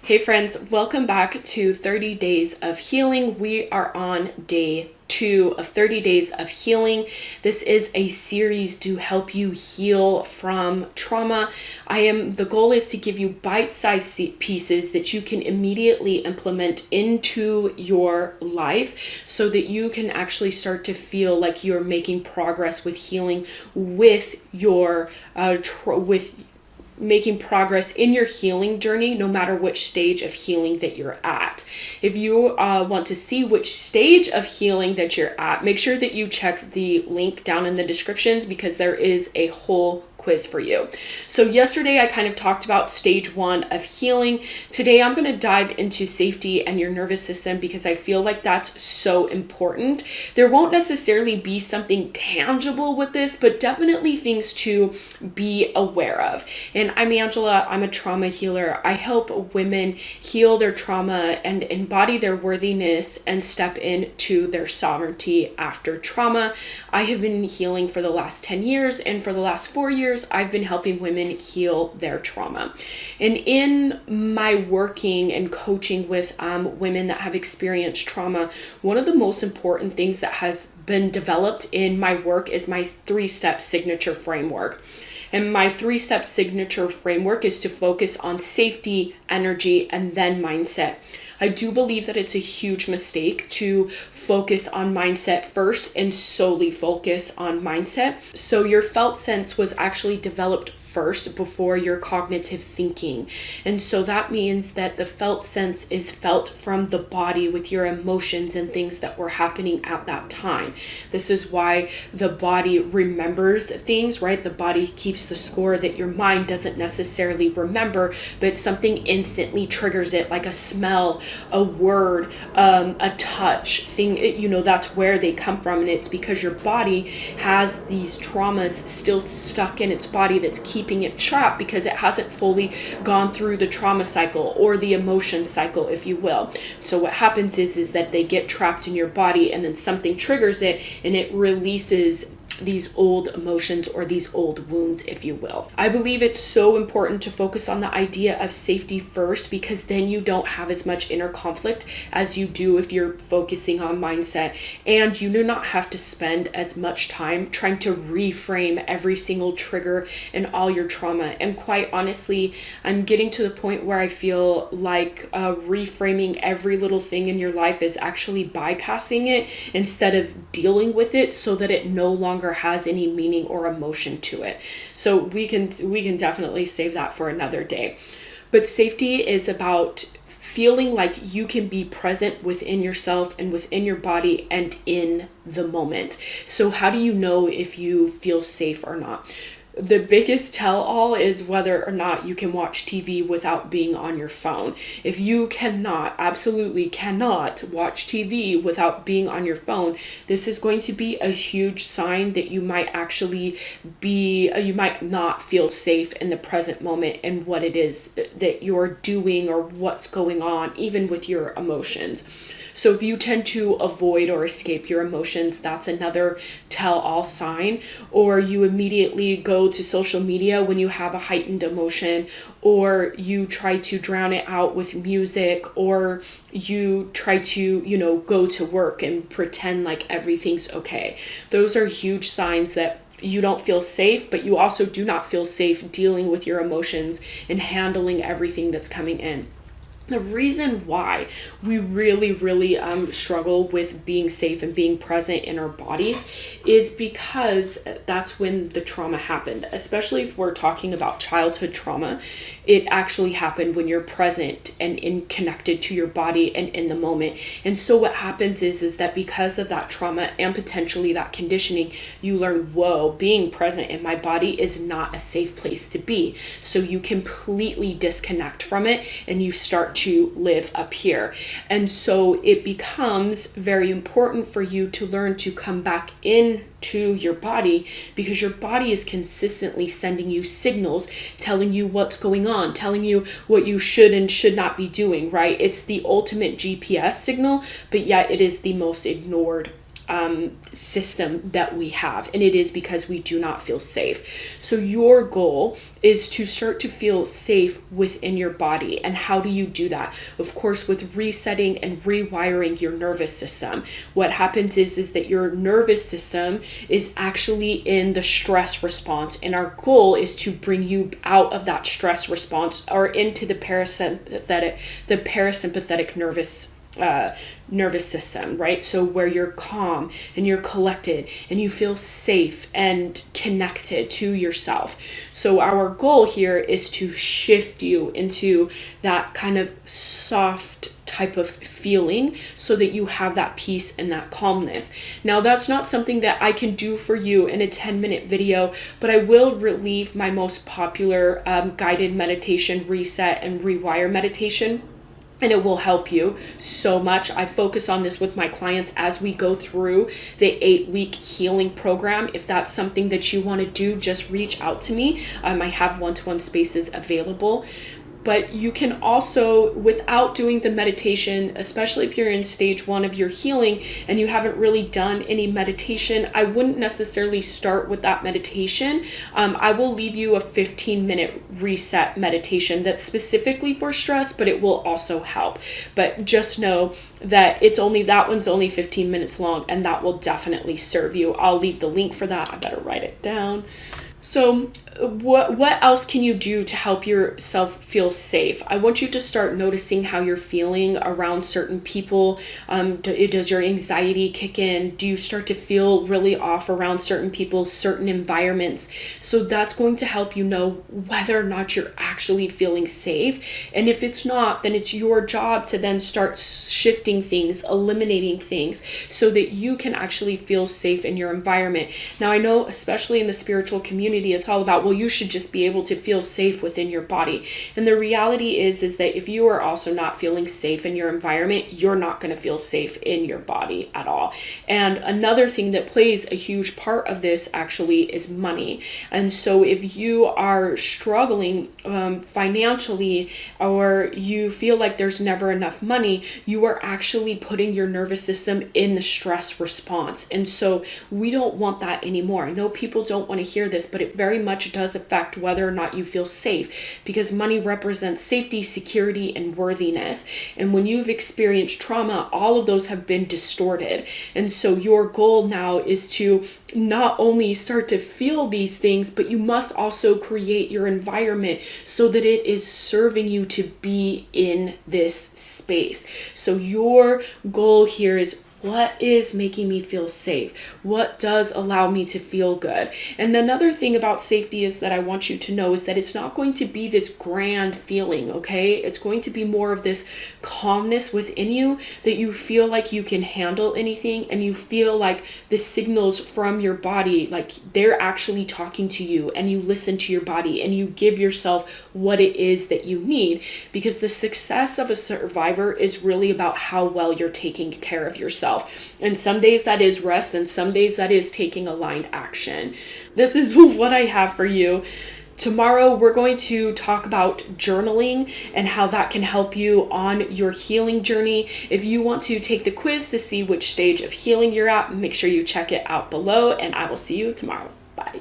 Hey friends, welcome back to 30 Days of Healing. We are on day 2 of 30 Days of Healing. This is a series to help you heal from trauma. The goal is to give you bite-sized pieces that you can immediately implement into your life so that you can actually start to feel like you're making progress with healing with your making progress in your healing journey, no matter which stage of healing that you're at. If you want to see which stage of healing that you're at, make sure that you check the link down in the descriptions because there is a whole quiz for you. So yesterday I kind of talked about stage 1 of healing. Today I'm going to dive into safety and your nervous system because I feel like that's so important. There won't necessarily be something tangible with this, but definitely things to be aware of. And I'm Angela. I'm a trauma healer. I help women heal their trauma and embody their worthiness and step into their sovereignty after trauma. I have been healing for the last 10 years, and for the last 4 years I've been helping women heal their trauma. And in my working and coaching with women that have experienced trauma, one of the most important things that has been developed in my work is my 3-step signature framework. And my 3-step signature framework is to focus on safety, energy, and then mindset. I do believe that it's a huge mistake to focus on mindset first and solely focus on mindset. So your felt sense was actually developed first before your cognitive thinking. And so that means that the felt sense is felt from the body with your emotions and things that were happening at that time. This is why the body remembers things, right? The body keeps the score that your mind doesn't necessarily remember, but something instantly triggers it, like a smell, a word, a touch thing. That's where they come from. And it's because your body has these traumas still stuck in its body that's keeping it trapped because it hasn't fully gone through the trauma cycle or the emotion cycle, if you will. So what happens is that they get trapped in your body, and then something triggers it and it releases these old emotions or these old wounds, if you will. I believe it's so important to focus on the idea of safety first, because then you don't have as much inner conflict as you do if you're focusing on mindset, and you do not have to spend as much time trying to reframe every single trigger and all your trauma. And quite honestly, I'm getting to the point where I feel like reframing every little thing in your life is actually bypassing it instead of dealing with it so that it no longer has any meaning or emotion to it. So we can definitely save that for another day. But safety is about feeling like you can be present within yourself and within your body and in the moment. So how do you know if you feel safe or not? The biggest tell-all is whether or not you can watch TV without being on your phone. If you absolutely cannot watch TV without being on your phone, this is going to be a huge sign that you might not feel safe in the present moment and what it is that you're doing or what's going on, even with your emotions. So if you tend to avoid or escape your emotions, that's another tell-all sign. Or you immediately go to social media when you have a heightened emotion, or you try to drown it out with music, or you try to, go to work and pretend like everything's okay. Those are huge signs that you don't feel safe, but you also do not feel safe dealing with your emotions and handling everything that's coming in. The reason why we really struggle with being safe and being present in our bodies is because that's when the trauma happened. Especially if we're talking about childhood trauma, it actually happened when you're present and connected to your body and in the moment. And so what happens is that because of that trauma and potentially that conditioning, you learn, whoa, being present in my body is not a safe place to be. So you completely disconnect from it and you start to live up here. And so it becomes very important for you to learn to come back into your body, because your body is consistently sending you signals, telling you what's going on, telling you what you should and should not be doing, right? It's the ultimate GPS signal, but yet it is the most ignored system that we have, and it is because we do not feel safe. So your goal is to start to feel safe within your body. And how do you do that? Of course, with resetting and rewiring your nervous system. What happens is that your nervous system is actually in the stress response, and our goal is to bring you out of that stress response or into the parasympathetic nervous system, right? So where you're calm and you're collected and you feel safe and connected to yourself. So our goal here is to shift you into that kind of soft type of feeling so that you have that peace and that calmness. Now, that's not something that I can do for you in a 10-minute video, but I will relieve my most popular guided meditation, reset and rewire meditation. And it will help you so much. I focus on this with my clients as we go through the 8-week healing program. If that's something that you want to do, just reach out to me. I have one-to-one spaces available. But you can also, without doing the meditation, especially if you're in stage 1 of your healing and you haven't really done any meditation, I wouldn't necessarily start with that meditation. I will leave you a 15-minute reset meditation that's specifically for stress, but it will also help. But just know that that one's only 15 minutes long, and that will definitely serve you. I'll leave the link for that. I better write it down. So what else can you do to help yourself feel safe? I want you to start noticing how you're feeling around certain people. Does your anxiety kick in? Do you start to feel really off around certain people, certain environments? So that's going to help you know whether or not you're actually feeling safe. And if it's not, then it's your job to then start shifting things, eliminating things so that you can actually feel safe in your environment. Now, I know, especially in the spiritual community, it's all about, well, you should just be able to feel safe within your body. And the reality is that if you are also not feeling safe in your environment, you're not going to feel safe in your body at all. And another thing that plays a huge part of this actually is money. And so if you are struggling financially, or you feel like there's never enough money, you are actually putting your nervous system in the stress response. And so we don't want that anymore. I know people don't want to hear this, but it very much does affect whether or not you feel safe, because money represents safety, security, and worthiness. And when you've experienced trauma, all of those have been distorted. And so your goal now is to not only start to feel these things, but you must also create your environment so that it is serving you to be in this space. So your goal here is, what is making me feel safe? What does allow me to feel good? And another thing about safety is that I want you to know is that it's not going to be this grand feeling, okay? It's going to be more of this calmness within you, that you feel like you can handle anything, and you feel like the signals from your body, like they're actually talking to you, and you listen to your body and you give yourself what it is that you need, because the success of a survivor is really about how well you're taking care of yourself. And some days that is rest, and some days that is taking aligned action. This is what I have for you. Tomorrow, we're going to talk about journaling and how that can help you on your healing journey. If you want to take the quiz to see which stage of healing you're at, make sure you check it out below, and I will see you tomorrow. Bye.